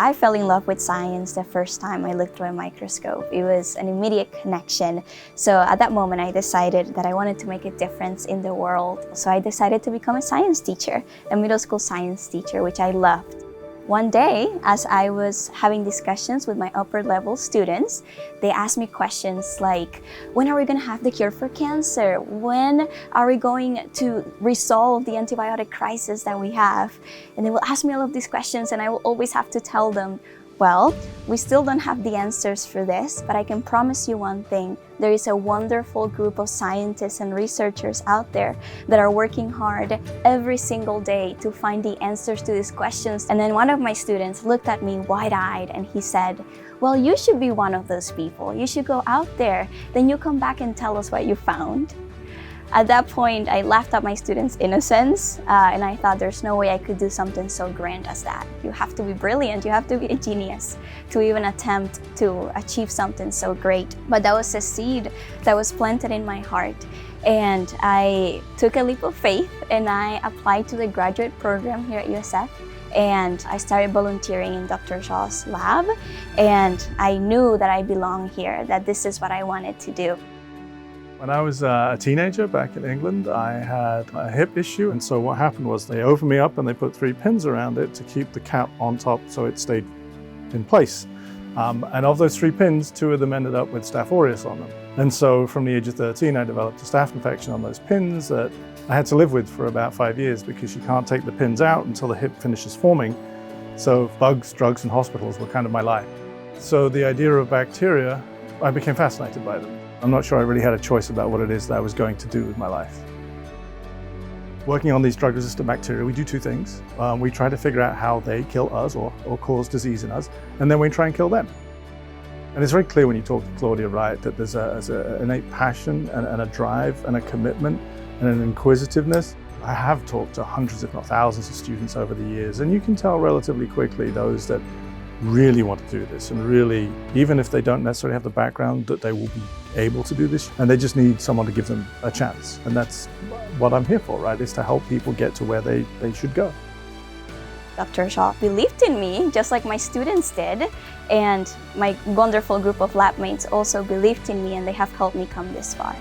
I fell in love with science the first time I looked through a microscope. It was an immediate connection. So at that moment, I decided that I wanted to make a difference in the world. So I decided to become a science teacher, a middle school science teacher, which I loved. One day, as I was having discussions with my upper level students, they asked me questions like, when are we going to have the cure for cancer? When are we going to resolve the antibiotic crisis that we have? And they will ask me all of these questions, and I will always have to tell them, well, we still don't have the answers for this, but I can promise you one thing. There is a wonderful group of scientists and researchers out there that are working hard every single day to find the answers to these questions. And then one of my students looked at me wide-eyed and he said, well, you should be one of those people. You should go out there. Then you come back and tell us what you found. At that point, I laughed at my students' innocence, and I thought there's no way I could do something so grand as that. You have to be brilliant, you have to be a genius to even attempt to achieve something so great. But that was a seed that was planted in my heart. And I took a leap of faith and I applied to the graduate program here at USF. And I started volunteering in Dr. Shaw's lab. And I knew that I belonged here, that this is what I wanted to do. When I was a teenager back in England, I had a hip issue, and so what happened was they opened me up and they put 3 pins around it to keep the cap on top so it stayed in place. And of those 3 pins, 2 of them ended up with Staph aureus on them. And so from the age of 13, I developed a staph infection on those pins that I had to live with for about 5 years because you can't take the pins out until the hip finishes forming. So bugs, drugs, and hospitals were kind of my life. So the idea of bacteria, I became fascinated by them. I'm not sure I really had a choice about what it is that I was going to do with my life. Working on these drug-resistant bacteria, we do 2 things. We try to figure out how they kill us or cause disease in us, and then we try and kill them. And it's very clear when you talk to Claudia, right, that there's an innate passion and a drive and a commitment and an inquisitiveness. I have talked to hundreds, if not thousands, of students over the years, and you can tell relatively quickly those that really want to do this and really, even if they don't necessarily have the background, that they will be able to do this, and they just need someone to give them a chance. And that's what I'm here for, right, is to help people get to where they should go. Dr. Shaw believed in me, just like my students did, and my wonderful group of lab mates also believed in me, and they have helped me come this far.